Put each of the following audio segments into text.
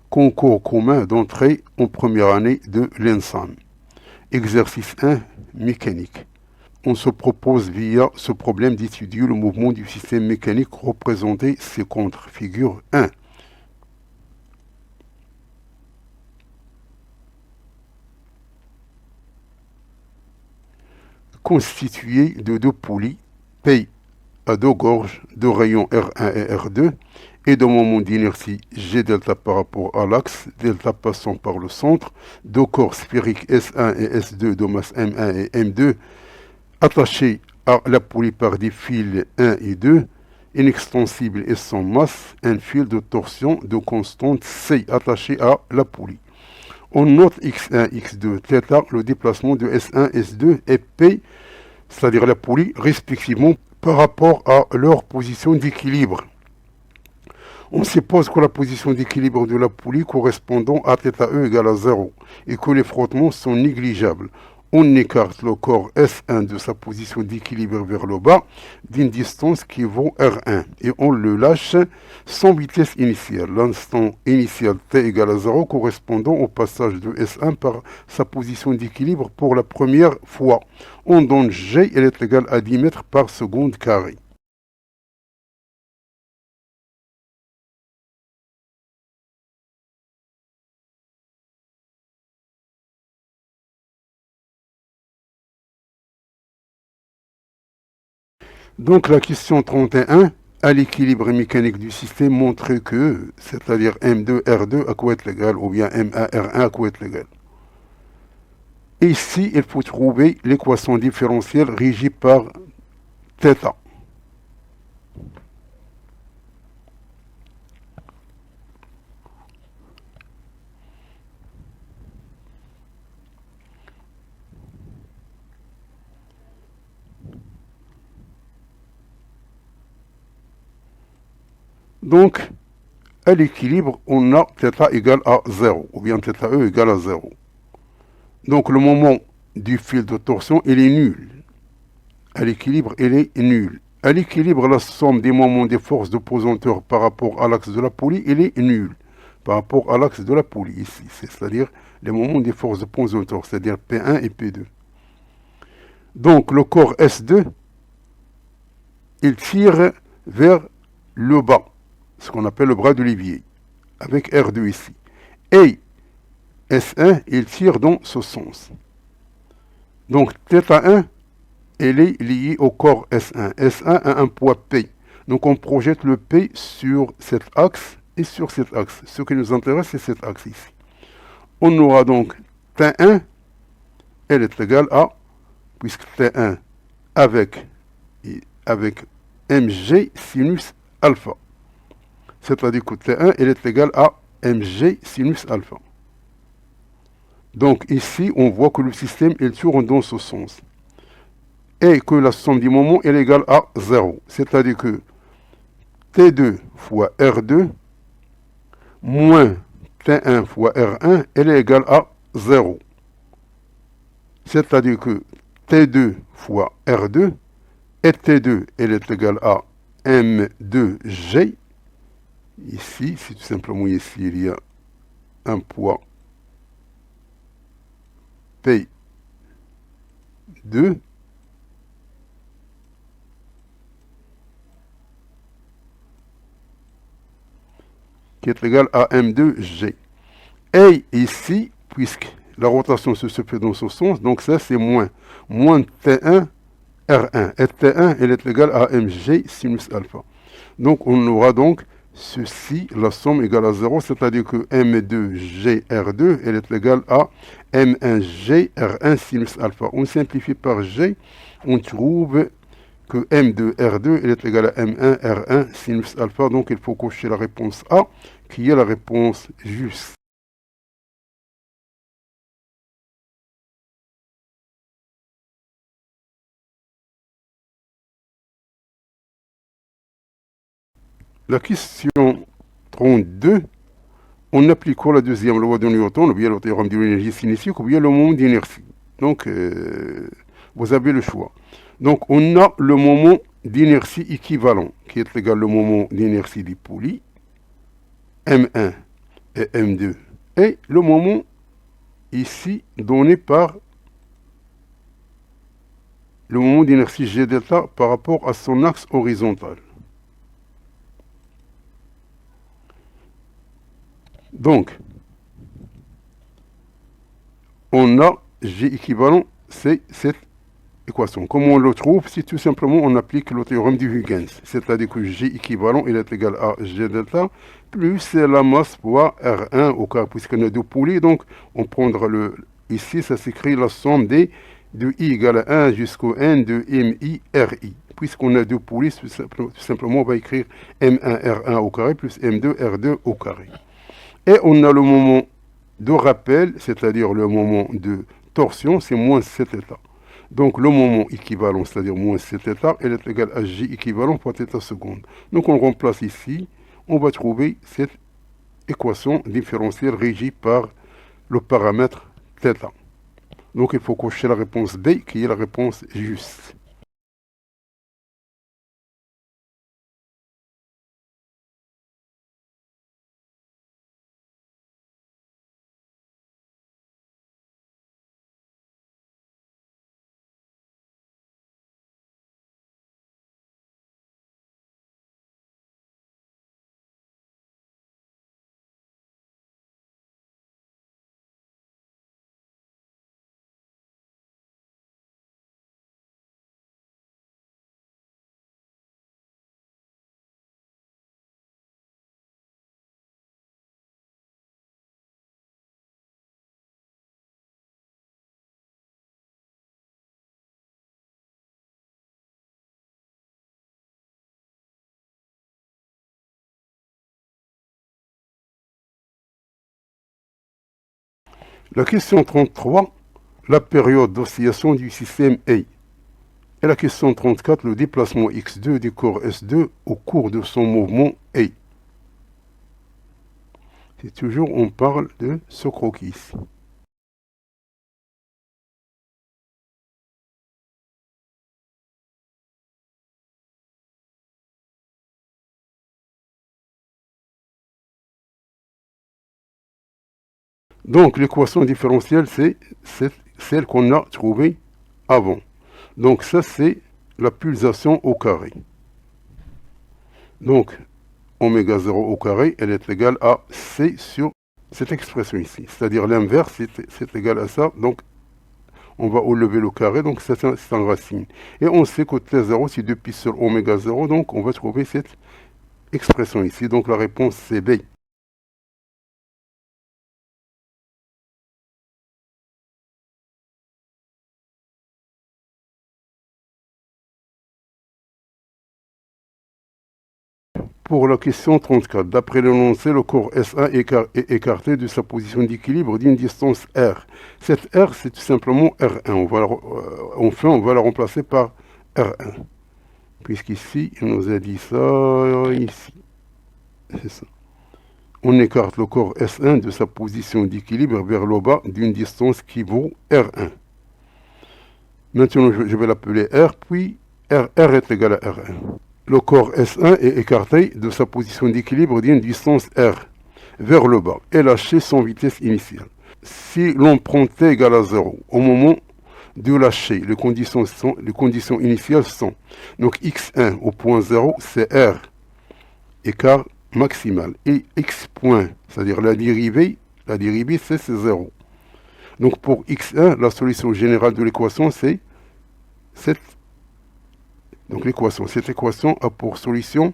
Concours commun d'entrée en première année de l'ENSAM. Exercice 1, mécanique. On se propose via ce problème d'étudier le mouvement du système mécanique représenté ci-contre. Figure 1. Constitué de deux poulies, P à deux gorges, deux rayons R1 et R2, et d'un moment d'inertie G delta par rapport à l'axe, delta passant par le centre, deux corps sphériques S1 et S2 de masse M1 et M2, attachés à la poulie par des fils 1 et 2, inextensibles et sans masse, un fil de torsion de constante C attaché à la poulie. On note X1, X2, θ, le déplacement de S1, S2 et P, c'est-à-dire la poulie, respectivement par rapport à leur position d'équilibre. On suppose que la position d'équilibre de la poulie correspondant à θe égale à 0 et que les frottements sont négligeables. On écarte le corps S1 de sa position d'équilibre vers le bas d'une distance qui vaut R1 et on le lâche sans vitesse initiale. L'instant initial t égale à 0 correspondant au passage de S1 par sa position d'équilibre pour la première fois. On donne G, elle est égale à 10 mètres par seconde carré. Donc la question 31, à l'équilibre mécanique du système, montrer que, c'est-à-dire M2, R2 à quoi est égal, ou bien M1, R1 à quoi est égal. Et ici, il faut trouver l'équation différentielle régie par θ. Donc, à l'équilibre, on a θ égale à 0, ou bien θe égale à 0. Donc, le moment du fil de torsion, il est nul. À l'équilibre, il est nul. À l'équilibre, la somme des moments des forces de pesanteur par rapport à l'axe de la poulie, il est nul. Par rapport à l'axe de la poulie, ici, c'est-à-dire les moments des forces de pesanteur, c'est-à-dire P1 et P2. Donc, le corps S2, il tire vers le bas, ce qu'on appelle le bras de l'évier, avec R2 ici. Et S1, il tire dans ce sens. Donc, θ1, elle est liée au corps S1. S1 a un poids P. Donc, on projette le P sur cet axe et sur cet axe. Ce qui nous intéresse, c'est cet axe ici. On aura donc T1, elle est égale à, puisque T1 avec mg sinus alpha. C'est-à-dire que T1, elle est égale à mg sinus alpha. Donc ici, on voit que le système, il tourne dans ce sens. Et que la somme du moment est égale à 0. C'est-à-dire que T2 fois R2 moins T1 fois R1, elle est égale à 0. C'est-à-dire que T2 fois R2 et T2, elle est égale à M2G. Ici, c'est tout simplement ici, il y a un poids P2 qui est égal à M2G. Et ici, puisque la rotation se fait dans ce sens, donc ça c'est moins T1 R1. Et T1, elle est égale à mg sinus alpha. Donc on aura donc ceci, la somme égale à 0, c'est-à-dire que M2G R2, elle est égale à M1G R1 sinus alpha. On simplifie par G, on trouve que M2 R2, elle est égale à M1 R1 sinus alpha. Donc il faut cocher la réponse A, qui est la réponse juste. La question 32, on applique la deuxième loi de Newton, ou bien le théorème de l'énergie cinétique, ou bien le moment d'inertie. Donc, vous avez le choix. Donc on a le moment d'inertie équivalent, qui est égal au moment d'inertie du poulie, M1 et M2, et le moment ici donné par le moment d'inertie G delta par rapport à son axe horizontal. Donc, on a G équivalent, c'est cette équation. Comment on le trouve? Si tout simplement on applique le théorème de Huygens, c'est-à-dire que G équivalent il est égal à G delta plus la masse fois R1 au carré, puisqu'on a deux poulies, donc on prendra ici ça s'écrit la somme des de I égale à 1 jusqu'au N de MI RI. Puisqu'on a deux poulies, tout simplement on va écrire M1 R1 au carré plus M2 R2 au carré. Et on a le moment de rappel, c'est-à-dire le moment de torsion, c'est moins 7 états. Donc le moment équivalent, c'est-à-dire moins 7 états, elle est égale à J équivalent fois θ seconde. Donc on remplace ici, on va trouver cette équation différentielle régie par le paramètre θ. Donc il faut cocher la réponse B qui est la réponse juste. La question 33, la période d'oscillation du système A. Et la question 34, le déplacement x2 du corps S2 au cours de son mouvement A. C'est toujours, on parle de ce croquis ici. Donc l'équation différentielle, c'est celle qu'on a trouvée avant. Donc ça, c'est la pulsation au carré. Donc, oméga 0 au carré, elle est égale à C sur cette expression ici. C'est-à-dire l'inverse, c'est égal à ça. Donc, on va enlever le carré, donc c'est un racine. Et on sait que T0, c'est 2 pi sur oméga 0, donc on va trouver cette expression ici. Donc la réponse, c'est B. Pour la question 34, d'après l'énoncé, le corps S1 est écarté de sa position d'équilibre d'une distance R. Cette R, c'est tout simplement R1. Enfin, on va la remplacer par R1. Puisqu'ici, il nous a dit ça, ici. C'est ça. On écarte le corps S1 de sa position d'équilibre vers le bas d'une distance qui vaut R1. Maintenant, je vais l'appeler R, puis R est égal à R1. Le corps S1 est écarté de sa position d'équilibre d'une distance R vers le bas et lâché sans vitesse initiale. Si l'on prend t égale à 0, au moment de lâcher, les conditions initiales sont donc x1 au point 0, c'est R, écart maximal, et x point, c'est-à-dire la dérivée c'est 0. Donc pour x1, la solution générale de l'équation, c'est cette. Donc cette équation a pour solution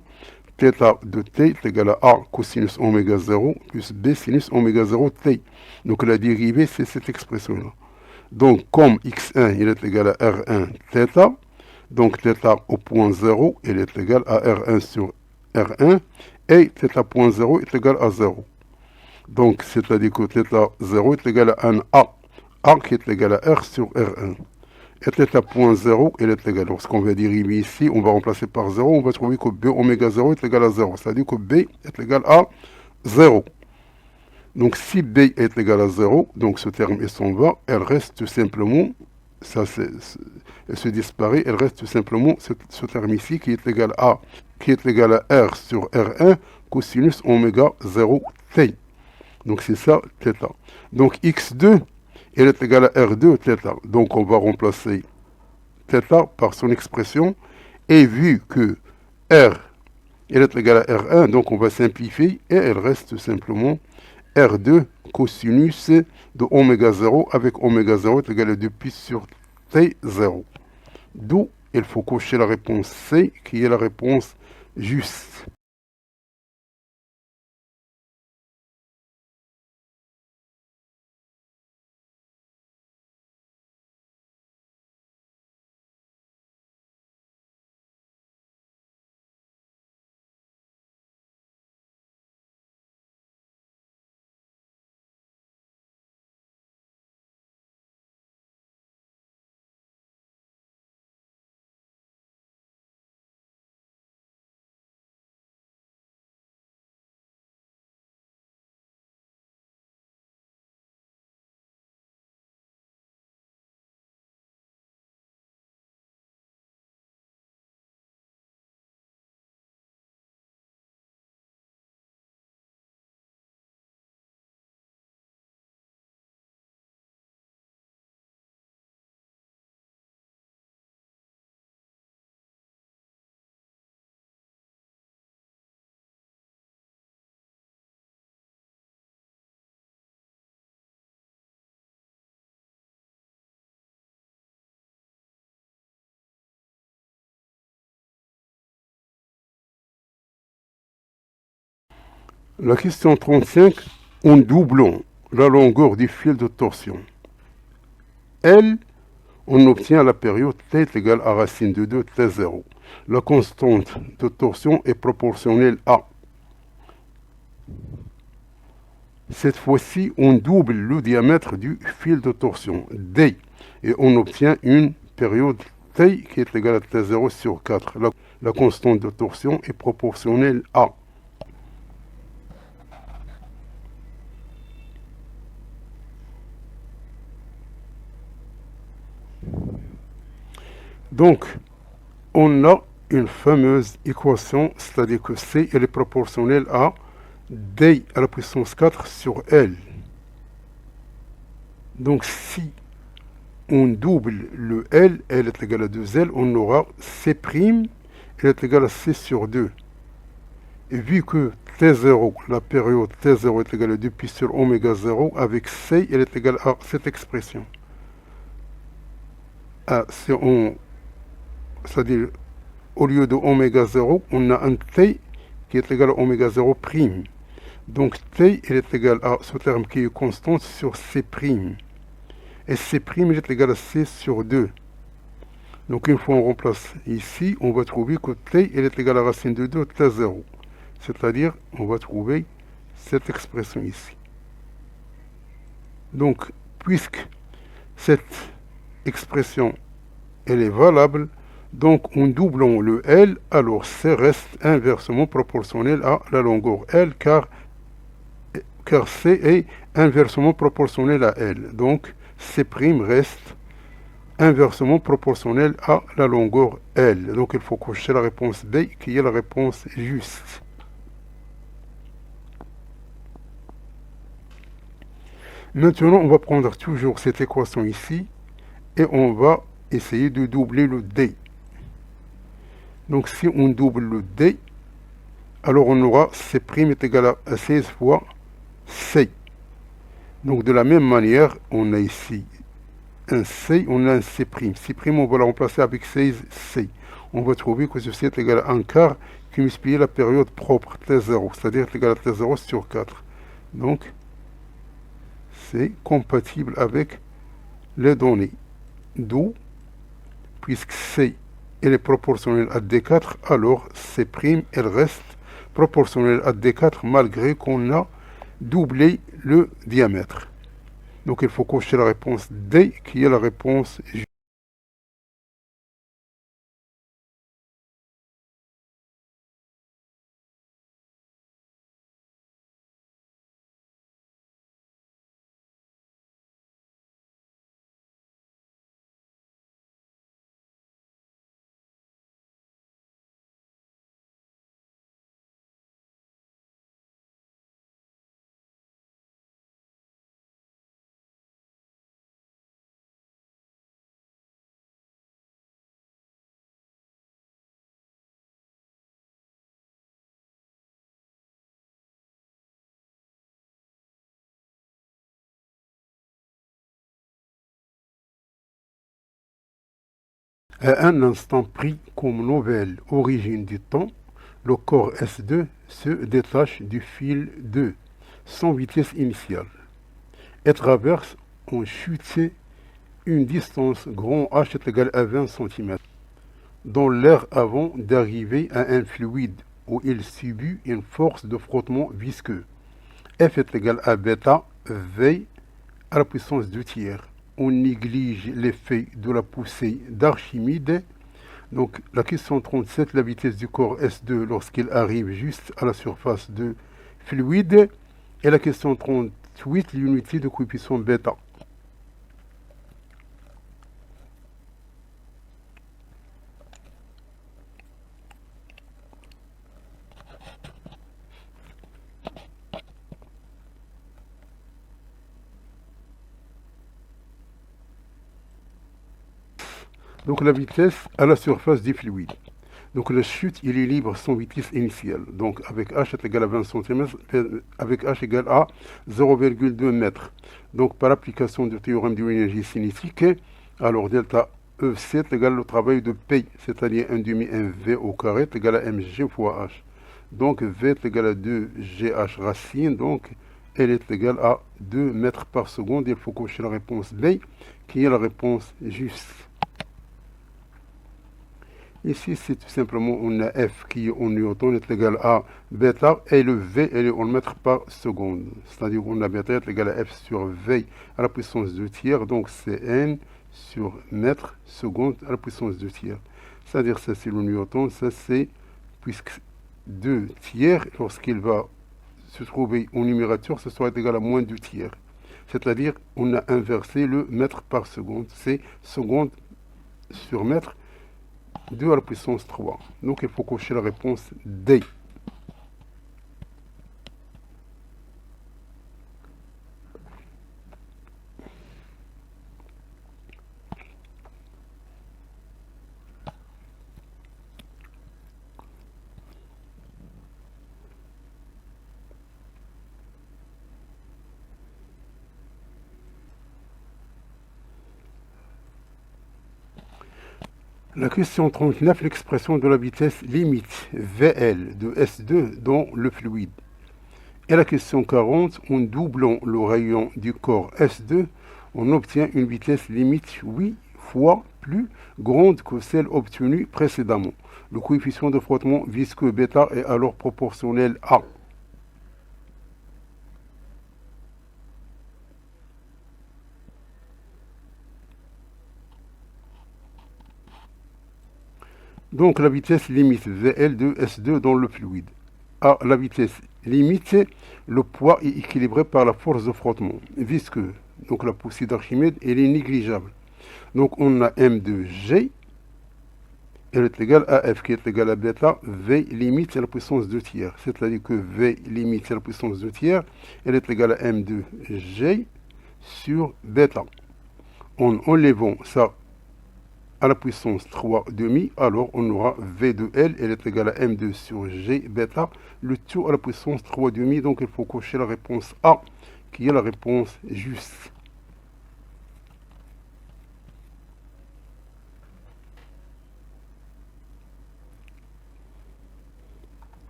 θ de t est égal à a cosinus oméga 0 plus b sinus oméga 0 t. Donc la dérivée, c'est cette expression-là. Donc comme x1 il est égal à R1 θ, donc θ au point 0, il est égal à R1 sur R1, et θ point 0 est égal à 0. Donc c'est-à-dire que θ 0 est égal à un A qui est égal à R sur R1. Et θ point 0, elle est égale. Lorsqu'on va dériver ici, on va remplacer par 0, on va trouver que B oméga 0 est égal à 0. C'est-à-dire que B est égal à 0. Donc si B est égal à 0, donc ce terme s'en va, elle reste tout simplement ça elle se disparaît, elle reste tout simplement ce terme ici qui est égal à, R sur R1 cosinus oméga 0 t. Donc c'est ça, θ. Donc x2, elle est égale à R2 θ. Donc on va remplacer θ par son expression. Et vu que R, elle est égale à R1, donc on va simplifier et elle reste tout simplement R2 cosinus de oméga 0 avec oméga 0 est égal à 2 pi sur T0. D'où il faut cocher la réponse C qui est la réponse juste. La question 35, en doublant la longueur du fil de torsion, L, on obtient la période T est égale à racine de 2 T0. La constante de torsion est proportionnelle à. Cette fois-ci, on double le diamètre du fil de torsion, D, et on obtient une période T qui est égale à T0 sur 4. La constante de torsion est proportionnelle à. Donc, on a une fameuse équation, c'est-à-dire que C elle est proportionnelle à D à la puissance 4 sur L. Donc, si on double le L, L est égal à 2L, on aura C', elle est égale à C sur 2. Et vu que T0, la période T0 est égale à 2 pi sur oméga 0, avec C, elle est égale à cette expression. C'est-à-dire, au lieu de oméga 0, on a un T qui est égal à oméga 0 prime. Donc T, il est égal à ce terme qui est constante sur C'. Et C', il est égal à C sur 2. Donc une fois on remplace ici, on va trouver que T, il est égal à racine de 2 T0. C'est-à-dire, on va trouver cette expression ici. Donc, puisque cette expression, elle est valable, donc en doublant le L, alors C reste inversement proportionnel à la longueur L, car C est inversement proportionnel à L. Donc, C' reste inversement proportionnel à la longueur L. Donc, il faut cocher la réponse B, qui est la réponse juste. Maintenant, on va prendre toujours cette équation ici et on va essayer de doubler le D. Donc, si on double le D, alors on aura C' est égal à 16 fois C. Donc, de la même manière, on a ici un C, on a un C'. C', on va le remplacer avec 16C. On va trouver que ceci est égal à 1 quart qui multiplie la période propre T0, c'est-à-dire égal à T0 sur 4. Donc, c'est compatible avec les données. D'où, puisque C elle est proportionnelle à D4, alors C', elle reste proportionnelle à D4 malgré qu'on a doublé le diamètre. Donc il faut cocher la réponse D qui est la réponse À un instant pris comme nouvelle origine du temps, le corps S2 se détache du fil 2 sans vitesse initiale et traverse en chute une distance grand H est égal à 20 cm dans l'air avant d'arriver à un fluide où il subit une force de frottement visqueux. F est égal à bêta V à la puissance 2 tiers. On néglige l'effet de la poussée d'Archimède. Donc la question 37, la vitesse du corps S2 lorsqu'il arrive juste à la surface de fluide. Et la question 38, l'unité de coefficient bêta. Donc la vitesse à la surface du fluide. Donc la chute, il est libre sans vitesse initiale. Donc avec H est égal à 20 cm, avec H égale à 0,2 mètres. Donc par application du théorème de l'énergie cinétique, alors delta EC est égal au travail de P, c'est-à-dire 1 demi mv au carré est égal à mg fois H. Donc V est égal à 2GH racine, donc elle est égale à 2 mètres par seconde. Il faut cocher la réponse B, qui est la réponse juste. Ici, c'est tout simplement, on a F qui en newton est égal à bêta et le V est en mètres par seconde. C'est-à-dire qu'on a bêta est égal à F sur V à la puissance 2 tiers. Donc c'est N sur mètre seconde à la puissance 2 tiers. C'est-à-dire ça c'est le newton, ça c'est puisque 2 tiers, lorsqu'il va se trouver au numérateur, ce sera égal à moins 2 tiers. C'est-à-dire on a inversé le mètre par seconde. C'est seconde sur mètre. 2 à la puissance 3. Donc il faut cocher la réponse D. La question 39, l'expression de la vitesse limite VL de S2 dans le fluide. Et la question 40, en doublant le rayon du corps S2, on obtient une vitesse limite 8 fois plus grande que celle obtenue précédemment. Le coefficient de frottement visqueux bêta est alors proportionnel à. Donc la vitesse limite VL de S2 dans le fluide. À la vitesse limite, le poids est équilibré par la force de frottement visqueux. Donc la poussée d'Archimède, elle est négligeable. Donc on a M de G, elle est égale à F qui est égale à bêta, V limite à la puissance 2 tiers. C'est-à-dire que V limite à la puissance 2 tiers, elle est égale à M de G sur bêta. En enlevant ça à la puissance 3 demi, alors on aura V de L, elle est égale à M2 sur G bêta, le tout à la puissance 3 demi, donc il faut cocher la réponse A, qui est la réponse juste.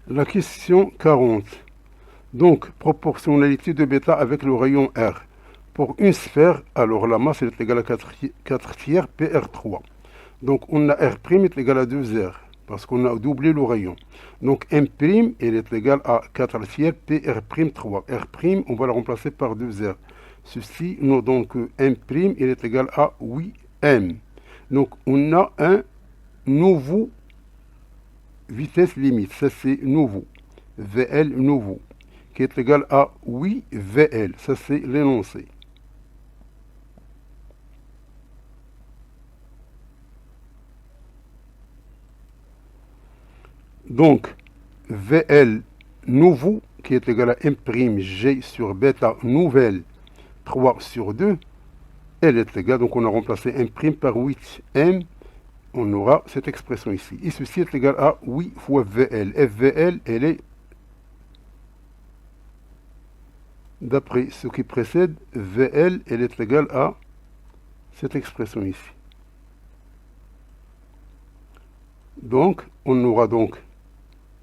La question 40. Donc, proportionnalité de bêta avec le rayon R. Pour une sphère, alors la masse est égale à 4 tiers PR3. Donc on a R' est égal à 2R, parce qu'on a doublé le rayon. Donc M', elle est égale à 4 tiers PR'3. R', on va la remplacer par 2R. Ceci nous donne que M', elle est égal à 8M. Donc on a un nouveau vitesse limite, ça c'est nouveau. VL nouveau, qui est égal à 8VL, ça c'est l'énoncé. Donc, VL nouveau, qui est égal à M'G sur bêta nouvelle, 3 sur 2, elle est égale, donc on a remplacé M' par 8M, on aura cette expression ici. Et ceci est égal à 8 fois VL. FVL, elle est, d'après ce qui précède, VL, elle est égale à cette expression ici. Donc, on aura donc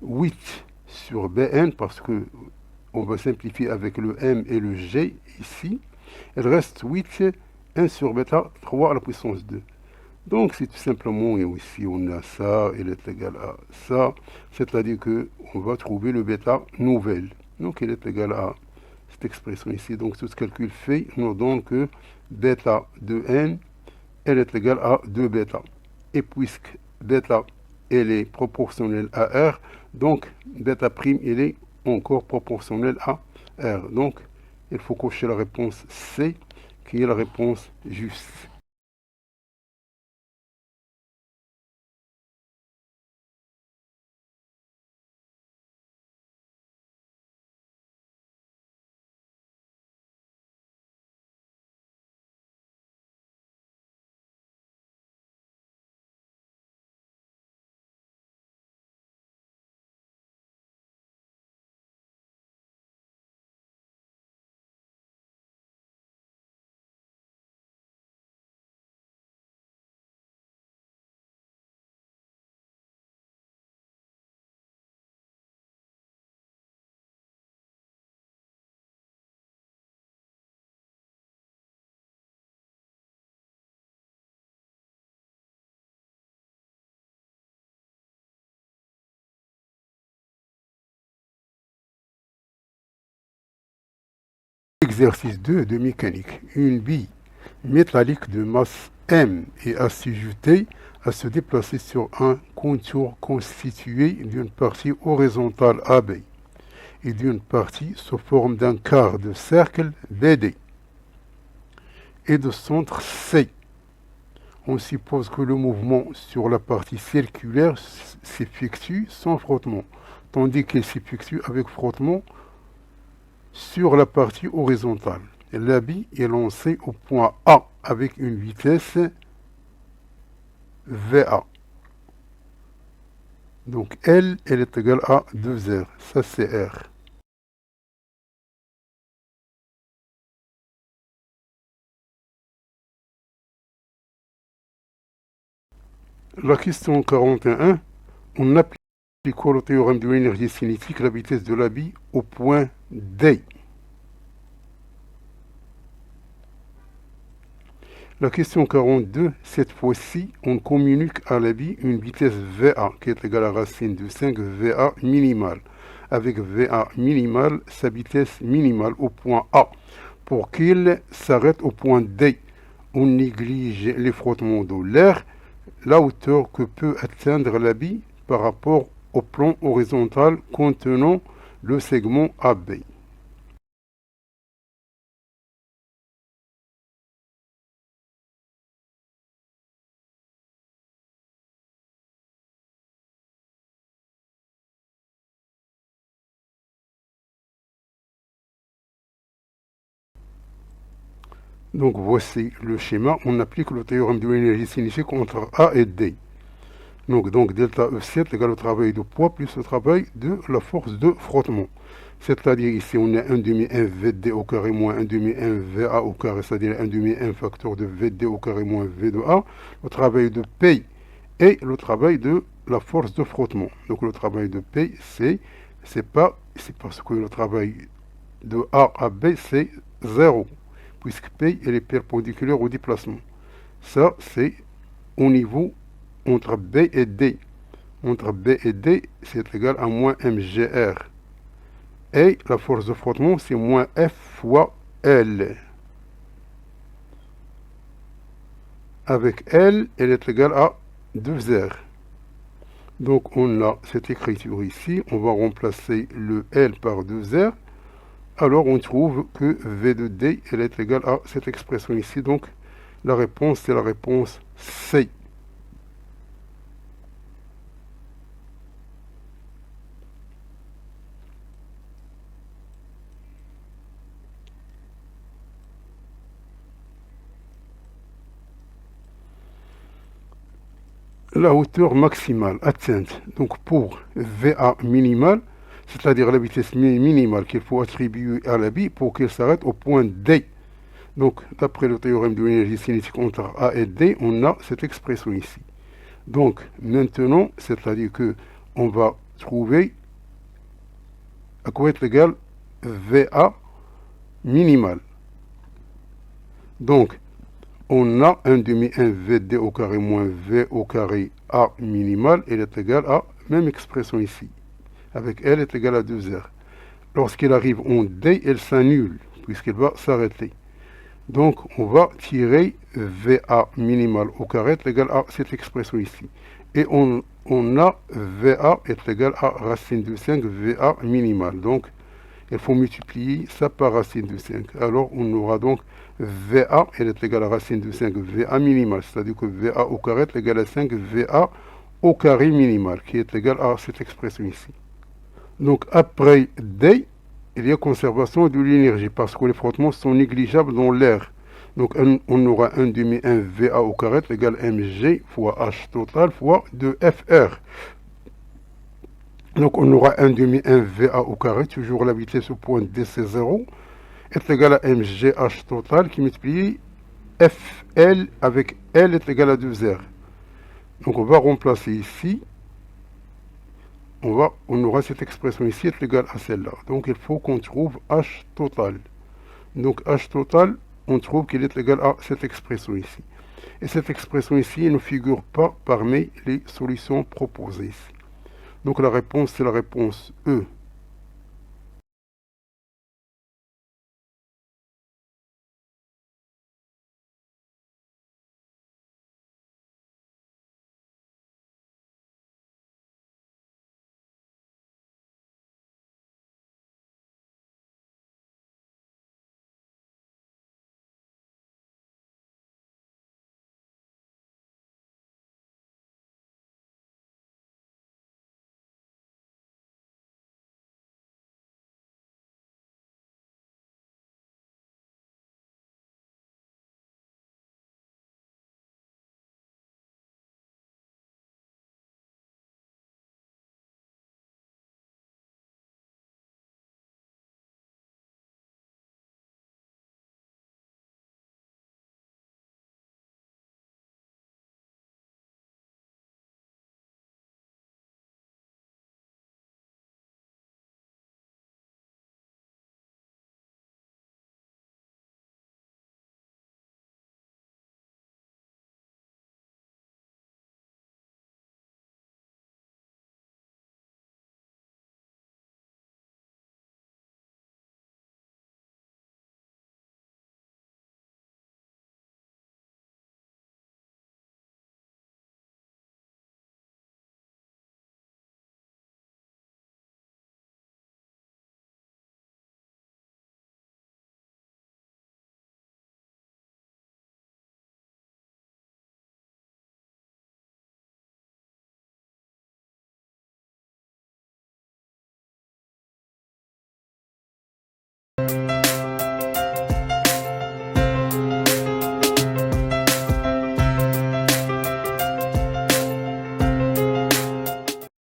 8 sur Bn, parce que on va simplifier avec le M et le G ici. Il reste 8, 1 sur bêta, 3 à la puissance 2. Donc, c'est tout simplement, et ici on a ça, il est égal à ça, c'est-à-dire qu'on va trouver le bêta nouvelle. Donc, il est égal à cette expression ici. Donc, tout ce calcul fait nous donne que bêta de n, elle est égale à 2 bêta. Et puisque bêta, elle est proportionnelle à R, donc bêta prime, il est encore proportionnel à R. Donc, il faut cocher la réponse C, qui est la réponse juste. Exercice 2 de mécanique. Une bille métallique de masse M est assujettée à se déplacer sur un contour constitué d'une partie horizontale AB et d'une partie sous forme d'un quart de cercle BD et de centre C. On suppose que le mouvement sur la partie circulaire s'effectue sans frottement, tandis qu'il s'effectue avec frottement sur la partie horizontale. La bille est lancée au point A avec une vitesse VA. Donc L, elle est égale à 2R. Ça, c'est R. La question 41, on applique le théorème de l'énergie cinétique, la vitesse de la bille au point D. La question 42, cette fois-ci, on communique à la bille une vitesse VA qui est égale à racine de 5 VA minimale. Avec VA minimale, sa vitesse minimale au point A. Pour qu'il s'arrête au point D, on néglige les frottements de l'air, la hauteur que peut atteindre la bille par rapport au plan horizontal contenant le segment AB. Donc voici le schéma, on applique le théorème de l'énergie cinétique entre A et D. Donc delta E7 égale au travail de poids plus le travail de la force de frottement. C'est-à-dire ici on a 1 demi 1 VD au carré moins 1 demi 1 VA au carré, c'est-à-dire 1 demi 1 facteur de VD au carré moins V de A, le travail de P et le travail de la force de frottement. Donc le travail de P, c'est parce que le travail de A à B, c'est 0, puisque P elle est perpendiculaire au déplacement. Ça, c'est au niveau entre B et D. Entre B et D, c'est égal à moins mgr. Et la force de frottement, c'est moins F fois L. Avec L, elle est égale à 2R. Donc on a cette écriture ici, on va remplacer le L par 2R. Alors on trouve que V de D, elle est égale à cette expression ici. Donc la réponse, c'est la réponse C. La hauteur maximale atteinte, donc pour VA minimale, c'est-à-dire la vitesse minimale qu'il faut attribuer à la bille pour qu'elle s'arrête au point D. Donc, d'après le théorème de l'énergie cinétique entre A et D, on a cette expression ici. Donc, maintenant, c'est-à-dire que on va trouver à quoi est égal VA minimal. Donc, on a 1 demi 1 VD au carré moins V au carré A minimal, elle est égale à, même expression ici, avec L est égale à 2R. Lorsqu'elle arrive en D, elle s'annule, puisqu'elle va s'arrêter. Donc, on va tirer VA minimal au carré est égal à cette expression ici. Et on a VA est égal à racine de 5 VA minimal. Donc, il faut multiplier ça par racine de 5. Alors, on aura donc VA, elle est égale à racine de 5 VA minimal. C'est-à-dire que VA au carré est égal à 5 VA au carré minimal, qui est égal à cette expression ici. Donc, après D, il y a conservation de l'énergie parce que les frottements sont négligeables dans l'air. Donc on aura 1 demi 1 VA au carré égale mg fois H total fois 2FR. Donc on aura 1 demi 1 VA au carré, toujours la vitesse au point DC0, est égale à mgh total qui multiplie FL avec L est égal à 2R. Donc on va remplacer ici, on aura cette expression ici est égale à celle-là. Donc il faut qu'on trouve H total. Donc H total, on trouve qu'il est égal à cette expression ici. Et cette expression ici ne figure pas parmi les solutions proposées ici. Donc la réponse, c'est la réponse E.